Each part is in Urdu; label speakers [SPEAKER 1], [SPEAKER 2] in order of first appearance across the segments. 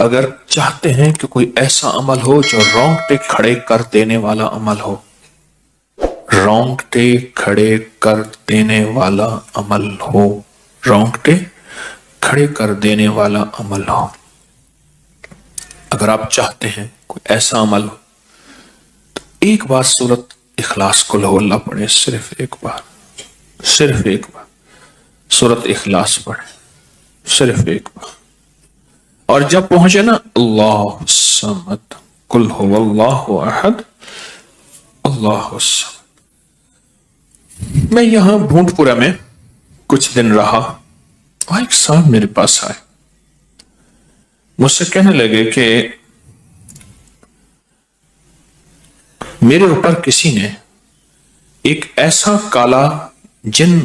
[SPEAKER 1] اگر چاہتے ہیں کہ کوئی ایسا عمل ہو جو رونگٹے کھڑے کر دینے والا عمل ہو، رونگٹے کھڑے کر دینے والا عمل ہو، رونگٹے کھڑے کر دینے والا عمل ہو، اگر آپ چاہتے ہیں کوئی ایسا عمل ہو تو ایک بار سورت اخلاص قل ہو اللہ پڑھے، صرف ایک بار سورت اخلاص پڑھے، صرف ایک بار. اور جب پہنچے نا اللہ الصمد قل هو اللہ احد اللہ الصمد. میں یہاں بھونٹ پورا میں کچھ دن رہا اور ایک صاحب میرے پاس آئے، مجھ سے کہنے لگے کہ میرے اوپر کسی نے ایک ایسا کالا جن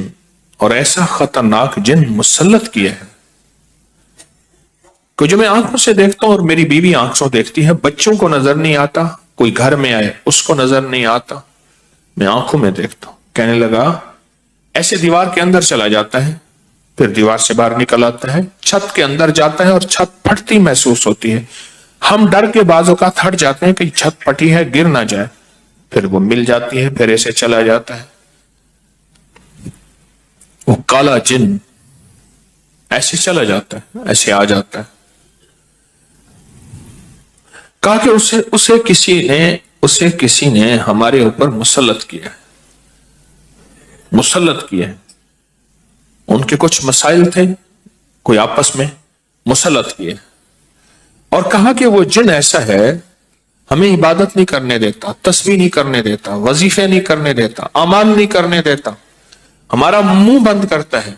[SPEAKER 1] اور ایسا خطرناک جن مسلط کیا ہے کہ جو میں آنکھوں سے دیکھتا ہوں اور میری بیوی آنکھوں دیکھتی ہے، بچوں کو نظر نہیں آتا، کوئی گھر میں آئے اس کو نظر نہیں آتا، میں آنکھوں میں دیکھتا ہوں. کہنے لگا ایسے دیوار کے اندر چلا جاتا ہے، پھر دیوار سے باہر نکل آتا ہے، چھت کے اندر جاتا ہے اور چھت پھٹتی محسوس ہوتی ہے. ہم ڈر کے بعض اوقات ہٹ جاتے ہیں کہ چھت پھٹی ہے گر نہ جائے، پھر وہ مل جاتی ہے، پھر ایسے چلا جاتا ہے. وہ کالا جن ایسے چلا جاتا ہے، ایسے آ جاتا ہے. کہا کہ اسے کسی نے ہمارے اوپر مسلط کیا ہے. ان کے کچھ مسائل تھے، کوئی آپس میں مسلط کیے، اور کہا کہ وہ جن ایسا ہے ہمیں عبادت نہیں کرنے دیتا، تسبیح نہیں کرنے دیتا، وظیفے نہیں کرنے دیتا، اعمال نہیں کرنے دیتا، ہمارا منہ بند کرتا ہے.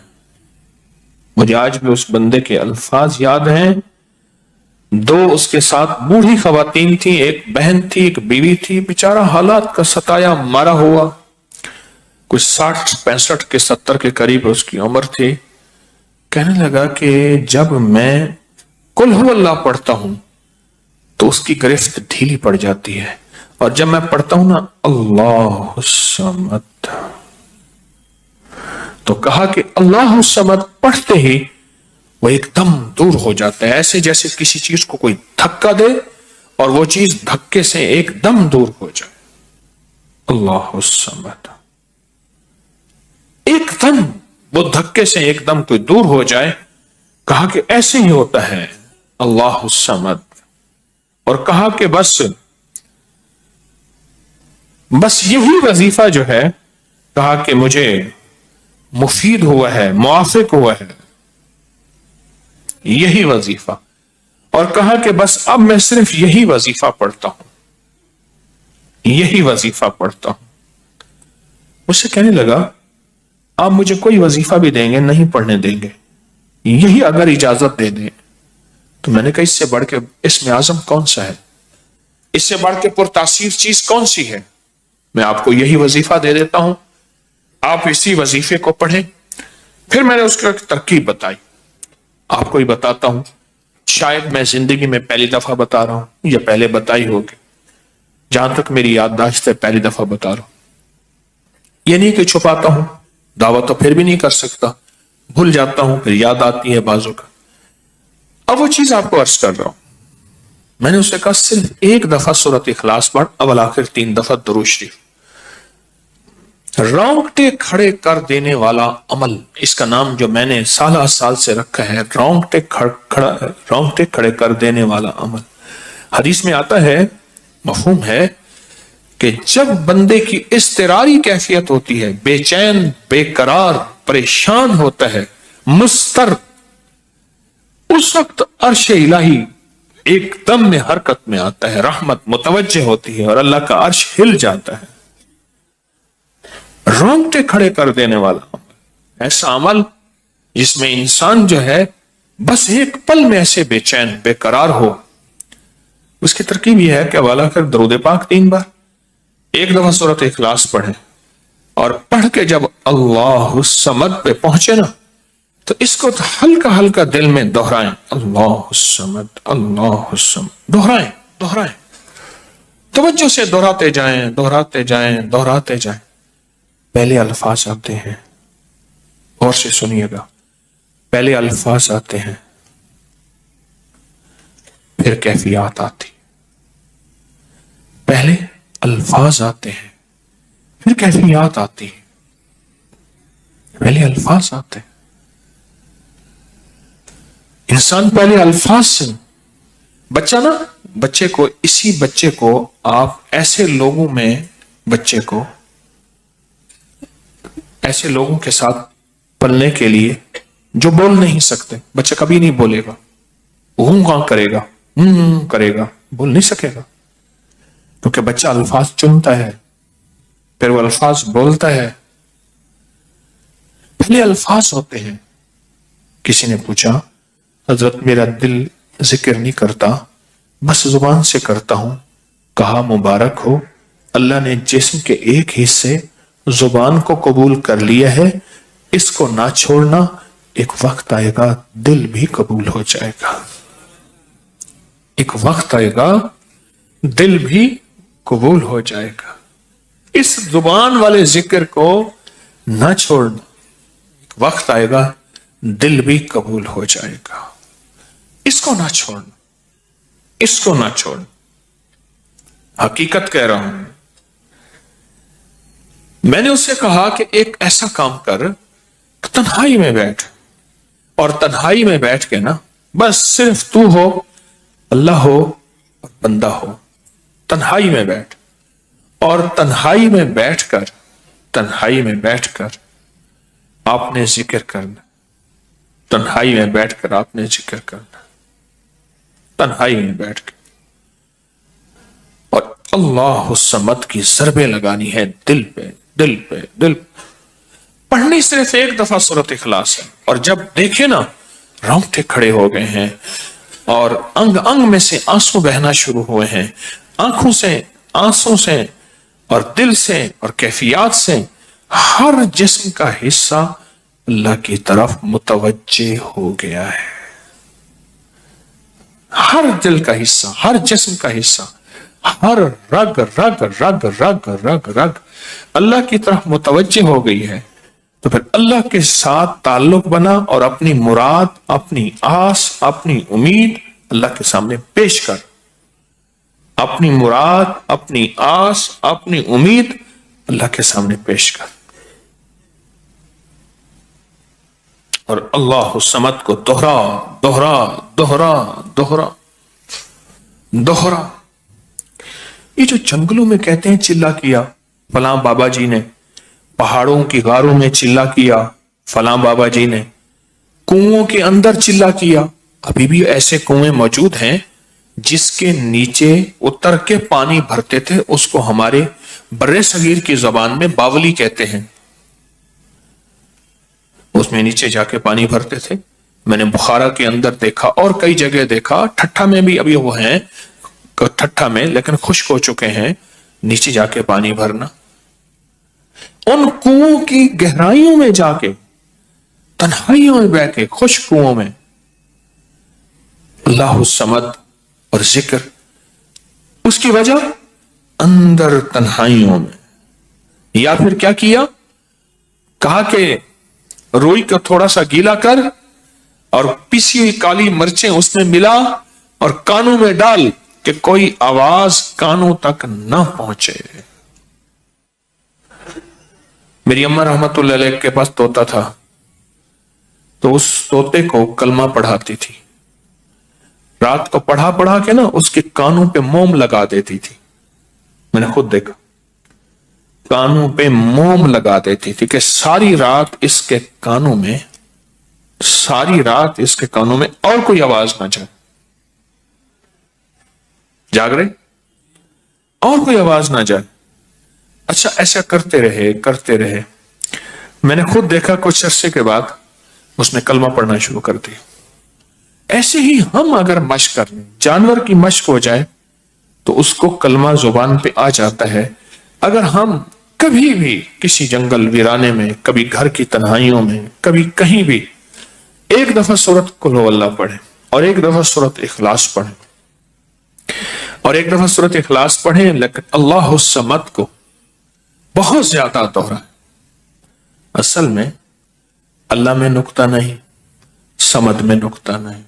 [SPEAKER 1] مجھے آج بھی اس بندے کے الفاظ یاد ہیں. 2 اس کے ساتھ بوڑھی خواتین تھی، ایک بہن تھی، ایک بیوی تھی، بیچارہ حالات کا ستایا مارا ہوا، کچھ 60 65 کے 70 کے قریب اس کی عمر تھی. کہنے لگا کہ جب میں قل ہو اللہ پڑھتا ہوں تو اس کی گرفت ڈھیلی پڑ جاتی ہے، اور جب میں پڑھتا ہوں نا اللہ الصمد، تو کہا کہ اللہ الصمد پڑھتے ہی وہ ایک دم دور ہو جاتا ہے، ایسے جیسے کسی چیز کو کوئی دھکا دے اور وہ چیز دھکے سے ایک دم دور ہو جائے. اللہ الصمد، ایک دم وہ دھکے سے ایک دم کوئی دور ہو جائے. کہا کہ ایسے ہی ہوتا ہے اللہ الصمد. اور کہا کہ بس یہی وظیفہ جو ہے، کہا کہ مجھے مفید ہوا ہے، موافق ہوا ہے یہی وظیفہ. اور کہا کہ بس اب میں صرف یہی وظیفہ پڑھتا ہوں. مجھ سے کہنے لگا آپ مجھے کوئی وظیفہ بھی دیں گے نہیں پڑھنے دیں گے، یہی اگر اجازت دے دیں. تو میں نے کہا اس سے بڑھ کے اسم اعظم کون سا ہے، اس سے بڑھ کے پرتاثیر چیز کون سی ہے؟ میں آپ کو یہی وظیفہ دے دیتا ہوں، آپ اسی وظیفے کو پڑھیں. پھر میں نے اس کو ایک ترکیب بتائی، آپ کو ہی بتاتا ہوں، شاید میں زندگی میں پہلی دفعہ بتا رہا ہوں یا پہلے بتائی ہوگی، جہاں تک میری یادداشت ہے پہلی دفعہ بتا رہا ہوں. یہ نہیں کہ چھپاتا ہوں، دعویٰ تو پھر بھی نہیں کر سکتا، بھول جاتا ہوں پھر یاد آتی ہے بازوں کا. اب وہ چیز آپ کو عرض کر رہا ہوں. میں نے اسے کہا صرف ایک دفعہ سورۃ اخلاص پڑھ، اول آخر 3 دفعہ درود شریف. رونگٹے کھڑے کر دینے والا عمل، اس کا نام جو میں نے سال سے رکھا ہے، رونگٹے کھڑے کر دینے والا عمل. حدیث میں آتا ہے، مفہوم ہے کہ جب بندے کی اضطراری کیفیت ہوتی ہے، بے چین، بے قرار، پریشان ہوتا ہے، مضطر، اس وقت عرش الہی ایک دم میں حرکت میں آتا ہے، رحمت متوجہ ہوتی ہے اور اللہ کا عرش ہل جاتا ہے. رونگٹے کھڑے کر دینے والا عمل، ایسا عمل جس میں انسان جو ہے بس ایک پل میں ایسے بے چین بے قرار ہو. اس کی ترکیب یہ ہے کہ والا کر درود پاک 3 بار، ایک دفعہ سورۃ اخلاص پڑھیں، اور پڑھ کے جب اللہ الصمد پہ پہنچے نا تو اس کو ہلکا ہلکا دل میں دہرائیں، اللہ الصمد اللہ الصمد، دہرائیں، توجہ سے دہراتے جائیں. پہلے الفاظ آتے ہیں، غور سے سنیے گا، پہلے الفاظ آتے ہیں پھر کیفیات آتی. پہلے الفاظ آتے ہیں پھر کیفیات آتی ہے. پہلے الفاظ آتے ہیں. انسان پہلے الفاظ سے بچہ نا بچے کو آپ ایسے لوگوں میں ایسے لوگوں کے ساتھ پلنے کے لیے جو بول نہیں سکتے. بچہ کبھی نہیں بولے گا. کہاں کرے گا کرے گا, بول نہیں سکے گا. کیونکہ بچہ الفاظ چنتا ہے پھر وہ الفاظ بولتا ہے. پہلے الفاظ ہوتے ہیں. کسی نے پوچھا حضرت میرا دل ذکر نہیں کرتا بس زبان سے کرتا ہوں. کہا مبارک ہو, اللہ نے جسم کے ایک حصے زبان کو قبول کر لیا ہے, اس کو نہ چھوڑنا, ایک وقت آئے گا دل بھی قبول ہو جائے گا. ایک وقت آئے گا دل بھی قبول ہو جائے گا. اس زبان والے ذکر کو نہ چھوڑنا, ایک وقت آئے گا دل بھی قبول ہو جائے گا. اس کو نہ چھوڑنا, اس کو نہ چھوڑنا. حقیقت کہہ رہا ہوں. میں نے اس سے کہا کہ ایک ایسا کام کر, تنہائی میں بیٹھ, اور تنہائی میں بیٹھ کے نا بس صرف تو ہو, اللہ ہو اور بندہ ہو. تنہائی میں بیٹھ, اور تنہائی میں بیٹھ کر آپ نے ذکر کرنا. تنہائی میں بیٹھ کر آپ نے ذکر کرنا. تنہائی میں بیٹھ کے اور اللہ الصمد کی ضربیں لگانی ہے دل پہ. پڑھنی صرف ایک دفعہ سورۃ اخلاص ہے, اور جب دیکھے نا رونگٹے کھڑے ہو گئے ہیں اور انگ انگ میں سے آنسو بہنا شروع ہوئے ہیں. آنکھوں سے, آنسوں سے اور دل سے اور کیفیات سے ہر جسم کا حصہ اللہ کی طرف متوجہ ہو گیا ہے. ہر دل کا حصہ, ہر جسم کا حصہ, ہر رگ رگ رگ رگ رگ رگ اللہ کی طرف متوجہ ہو گئی ہے. تو پھر اللہ کے ساتھ تعلق بنا اور اپنی مراد, اپنی آس, اپنی امید اللہ کے سامنے پیش کر. اپنی مراد, اپنی آس, اپنی امید اللہ کے سامنے پیش کر, اور اللہ الصمد کو دوہرا دوہرا دوہرا دوہرا دوہرا. یہ جو جنگلوں میں کہتے ہیں چلا کیا فلاں بابا جی نے, پہاڑوں کی غاروں میں چلا کیا فلاں بابا جی نے, کنووں کے اندر چلا کیا. ابھی بھی ایسے کنویں موجود ہیں جس کے نیچے اتر کے پانی بھرتے تھے. اس کو ہمارے برے صغیر کی زبان میں باولی کہتے ہیں. اس میں نیچے جا کے پانی بھرتے تھے. میں نے بخارا کے اندر دیکھا اور کئی جگہ دیکھا. ٹھٹھا میں بھی ابھی وہ ہیں, ٹھٹھا میں, لیکن خشک ہو چکے ہیں. نیچے جا کے پانی بھرنا, ان کنووں کی گہرائیوں میں جا کے, تنہائیوں میں بیٹھ کے, خشک کنووں میں اللہ الصمد اور ذکر. اس کی وجہ اندر تنہائیوں میں. یا پھر کیا کیا, کہا کہ روئی کو تھوڑا سا گیلا کر اور پیسی ہوئی کالی مرچیں اس میں ملا اور کانوں میں ڈال کہ کوئی آواز کانوں تک نہ پہنچے. میری اماں رحمت اللہ علیہ کے پاس طوطا تھا, تو اس طوطے کو کلمہ پڑھاتی تھی. رات کو پڑھا کے نا اس کے کانوں پہ موم لگا دیتی تھی. میں نے خود دیکھا, کانوں پہ موم لگا دیتی تھی کہ ساری رات اس کے کانوں میں اور کوئی آواز نہ جائے. جاگ رہے, اور کوئی آواز نہ جائے. اچھا, ایسا کرتے رہے. میں نے خود دیکھا کچھ عرصے کے بعد اس نے کلمہ پڑھنا شروع کر دیا. ایسے ہی ہم اگر مشق کر لیں, جانور کی مشق ہو جائے تو اس کو کلمہ زبان پہ آ جاتا ہے. اگر ہم کبھی بھی کسی جنگل ویرانے میں, کبھی گھر کی تنہائیوں میں, کبھی کہیں بھی ایک دفعہ سورۃ قل ہو اللہ پڑھیں اور ایک دفعہ سورۃ اخلاص پڑھیں اور ایک دفعہ سورۃ اخلاص پڑھیں, لیکن اللہ الصمد کو بہت زیادہ دوہرائیں. اصل میں اللہ میں نقطہ نہیں, صمد میں نقطہ نہیں.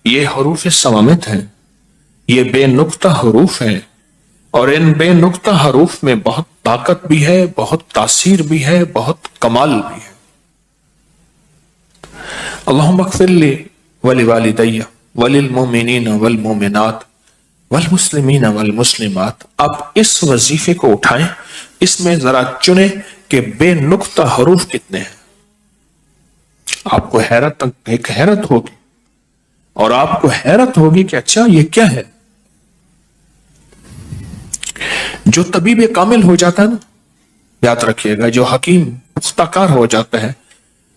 [SPEAKER 1] یہ حروف صوامت ہیں، یہ بے نقطہ حروف ہیں، اور ان بے نقطہ حروف میں بہت طاقت بھی ہے، بہت تاثیر بھی ہے، بہت کمال بھی ہے۔ اللہم اغفر لی ولوالدی وللمؤمنین والمؤمنات والمسلمین والمسلمات۔ آپ اس وظیفے کو اٹھائیں، اس میں ذرا چنیں کہ بے نقطہ حروف کتنے ہیں۔ آپ کو حیرت ہوگی، اور آپ کو حیرت ہوگی کہ اچھا یہ کیا ہے۔ جو طبیب کامل ہو جاتا ہے نا، یاد رکھیے گا، جو حکیم پختہ کار ہو جاتا ہے،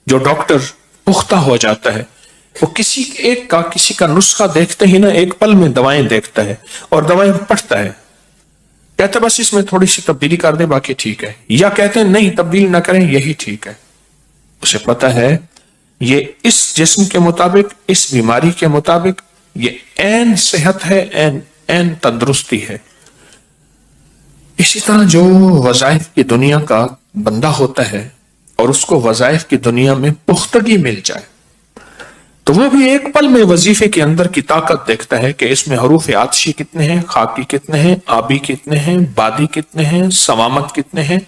[SPEAKER 1] جو ڈاکٹر پختہ ہو جاتا ہے، وہ کسی کا نسخہ دیکھتے ہی نا ایک پل میں دوائیں دیکھتا ہے اور دوائیں پڑھتا ہے، کہتے بس اس میں تھوڑی سی تبدیلی کر دیں باقی ٹھیک ہے، یا کہتے ہیں نہیں تبدیل نہ کریں یہی ٹھیک ہے۔ اسے پتا ہے یہ اس جسم کے مطابق، اس بیماری کے مطابق یہ عین صحت ہے، عین تندرستی ہے۔ اسی طرح جو وظائف کی دنیا کا بندہ ہوتا ہے اور اس کو وظائف کی دنیا میں پختگی مل جائے تو وہ بھی ایک پل میں وظیفے کے اندر کی طاقت دیکھتا ہے کہ اس میں حروف آتشی کتنے ہیں، خاکی کتنے ہیں، آبی کتنے ہیں، بادی کتنے ہیں، صوامت کتنے ہیں،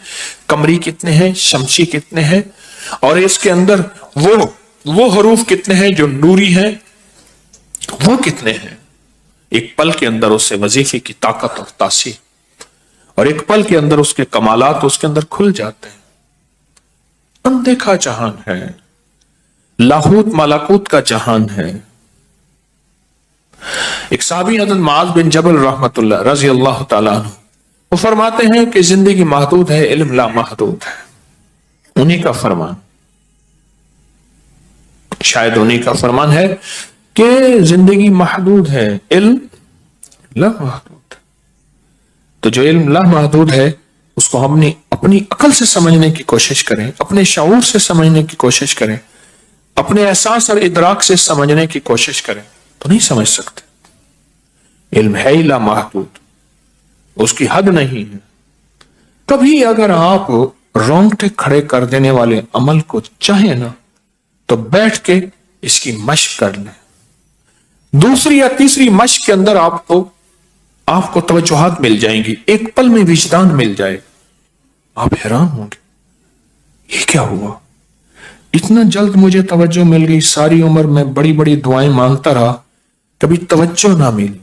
[SPEAKER 1] قمری کتنے ہیں، شمسی کتنے ہیں، اور اس کے اندر وہ حروف کتنے ہیں جو نوری ہیں، وہ کتنے ہیں۔ ایک پل کے اندر اس سے وظیفے کی طاقت اور تاثیر، اور ایک پل کے اندر اس کے کمالات اس کے اندر کھل جاتے ہیں۔ اندیکھا جہان ہے، لاہوت مالاکوت کا جہان ہے۔ ایک صحابی حضرت معاذ بن جبل رحمت اللہ رضی اللہ تعالیٰ عنہ، وہ فرماتے ہیں کہ زندگی محدود ہے، علم لا محدود ہے۔ انہی کا فرمان، شاید انہی کا فرمان ہے کہ زندگی محدود ہے، علم لا محدود ہے۔ تو جو علم لا محدود ہے اس کو ہم نے اپنی عقل سے سمجھنے کی کوشش کریں، اپنے شعور سے سمجھنے کی کوشش کریں، اپنے احساس اور ادراک سے سمجھنے کی کوشش کریں تو نہیں سمجھ سکتے۔ علم ہے ہی لا محدود، اس کی حد نہیں ہے۔ کبھی اگر آپ رونگٹے کھڑے کر دینے والے عمل کو چاہیں نا تو بیٹھ کے اس کی مشق کر لیں۔ دوسری یا تیسری مشق کے اندر آپ کو توجہات مل جائیں گی، ایک پل میں وجدان مل جائے، آپ حیران ہوں گے یہ کیا ہوا، اتنا جلد مجھے توجہ مل گئی، ساری عمر میں بڑی بڑی دعائیں مانگتا رہا، کبھی توجہ نہ ملی،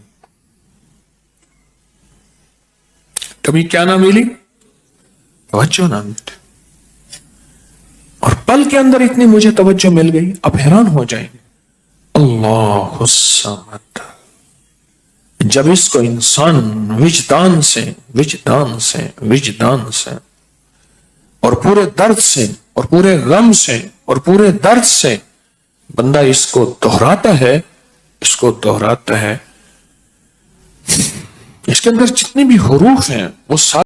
[SPEAKER 1] کبھی کیا نہ ملی، توجہ نہ ملی، اور پل کے اندر اتنی مجھے توجہ مل گئی، آپ حیران ہو جائیں گے۔ اللہ الصمد، جب اس کو انسان وجدان سے اور پورے درد سے اور پورے غم سے اور پورے درد سے بندہ اس کو دہراتا ہے، اس کے اندر جتنے بھی حروف ہیں وہ سارے